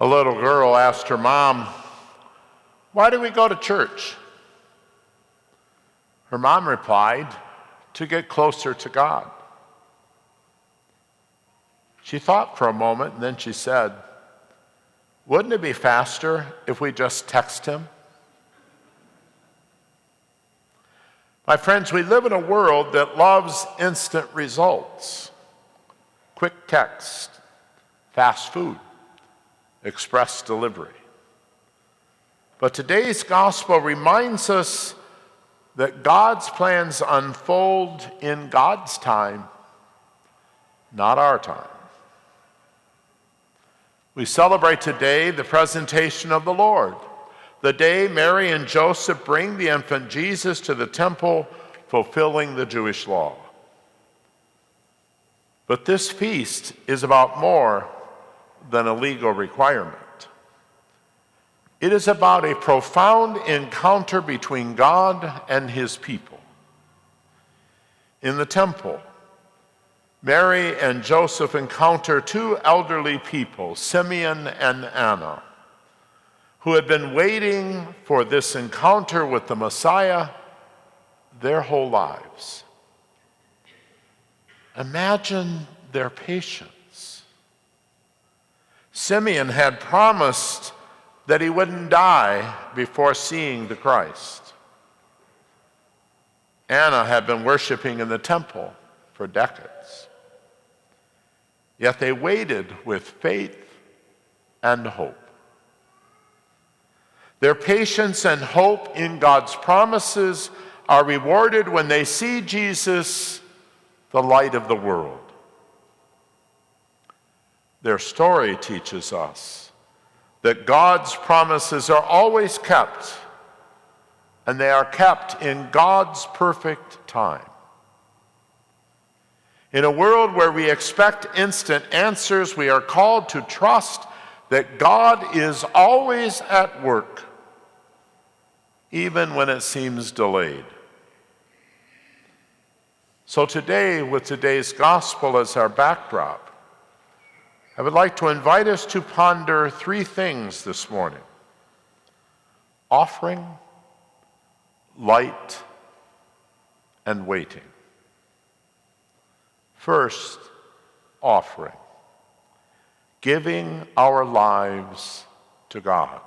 A little girl asked her mom, "Why do we go to church?" Her mom replied, "To get closer to God." She thought for a moment and then she said, "Wouldn't it be faster if we just text him?" My friends, we live in a world that loves instant results. Quick text, fast food, express delivery. But today's gospel reminds us that God's plans unfold in God's time, not our time. We celebrate today the presentation of the Lord, the day Mary and Joseph bring the infant Jesus to the temple, fulfilling the Jewish law. But this feast is about more than a legal requirement. It is about a profound encounter between God and his people. In the temple, Mary and Joseph encounter two elderly people, Simeon and Anna, who had been waiting for this encounter with the Messiah their whole lives. Imagine their patience. Simeon had promised that he wouldn't die before seeing the Christ. Anna had been worshiping in the temple for decades. Yet they waited with faith and hope. Their patience and hope in God's promises are rewarded when they see Jesus, the light of the world. Their story teaches us that God's promises are always kept, and they are kept in God's perfect time. In a world where we expect instant answers, we are called to trust that God is always at work, even when it seems delayed. So today, with today's gospel as our backdrop, I would like to invite us to ponder three things this morning: offering, light, and waiting. First, offering, giving our lives to God.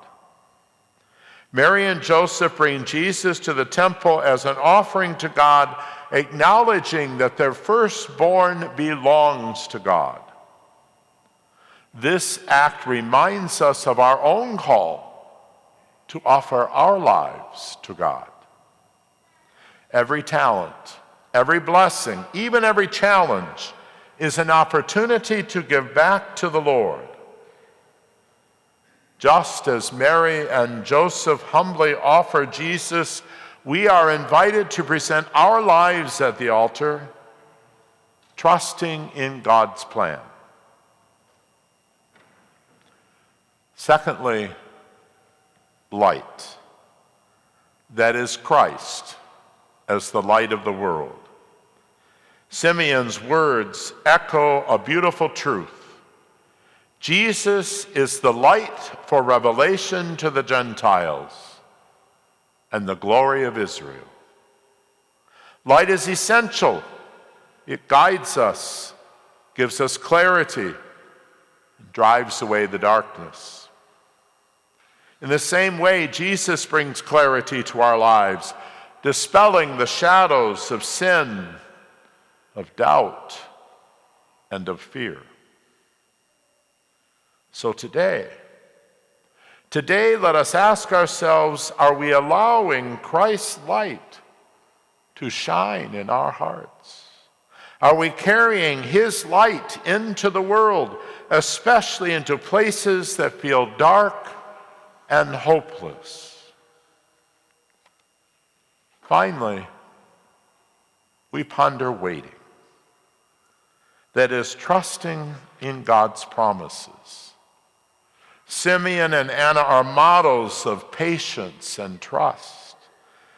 Mary and Joseph bring Jesus to the temple as an offering to God, acknowledging that their firstborn belongs to God. This act reminds us of our own call to offer our lives to God. Every talent, every blessing, even every challenge is an opportunity to give back to the Lord. Just as Mary and Joseph humbly offer Jesus, we are invited to present our lives at the altar, trusting in God's plan. Secondly, light. That is Christ as the light of the world. Simeon's words echo a beautiful truth. Jesus is the light for revelation to the Gentiles and the glory of Israel. Light is essential. It guides us, gives us clarity, and drives away the darkness. In the same way, Jesus brings clarity to our lives, dispelling the shadows of sin, of doubt, and of fear. So today let us ask ourselves, are we allowing Christ's light to shine in our hearts? Are we carrying his light into the world, especially into places that feel dark and hopeless? Finally, we ponder waiting. That is, trusting in God's promises. Simeon and Anna are models of patience and trust.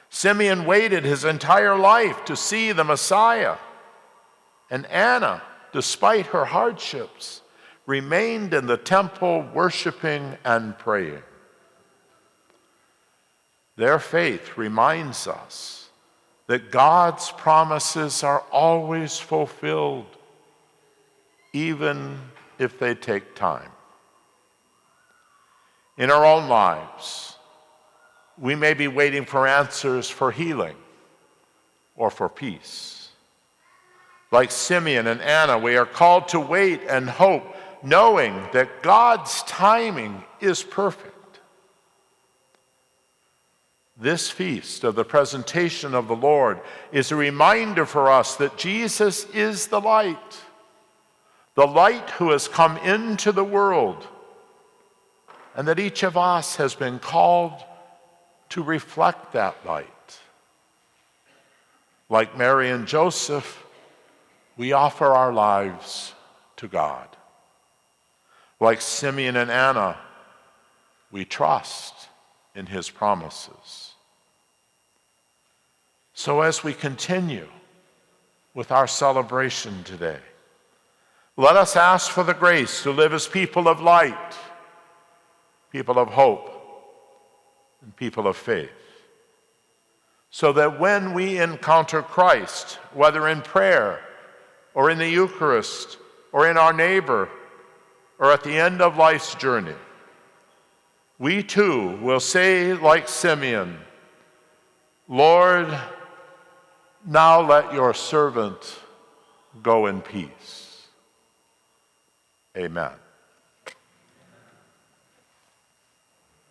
Simeon waited his entire life to see the Messiah. And Anna, despite her hardships, remained in the temple worshiping and praying. Their faith reminds us that God's promises are always fulfilled, even if they take time. In our own lives, we may be waiting for answers for healing or for peace. Like Simeon and Anna, we are called to wait and hope, knowing that God's timing is perfect. This feast of the presentation of the Lord is a reminder for us that Jesus is the light who has come into the world, and that each of us has been called to reflect that light. Like Mary and Joseph, we offer our lives to God. Like Simeon and Anna, we trust in his promises. So as we continue with our celebration today, let us ask for the grace to live as people of light, people of hope, and people of faith, so that when we encounter Christ, whether in prayer or in the Eucharist or in our neighbor or at the end of life's journey, we too will say like Simeon, "Lord, now let your servant go in peace." Amen.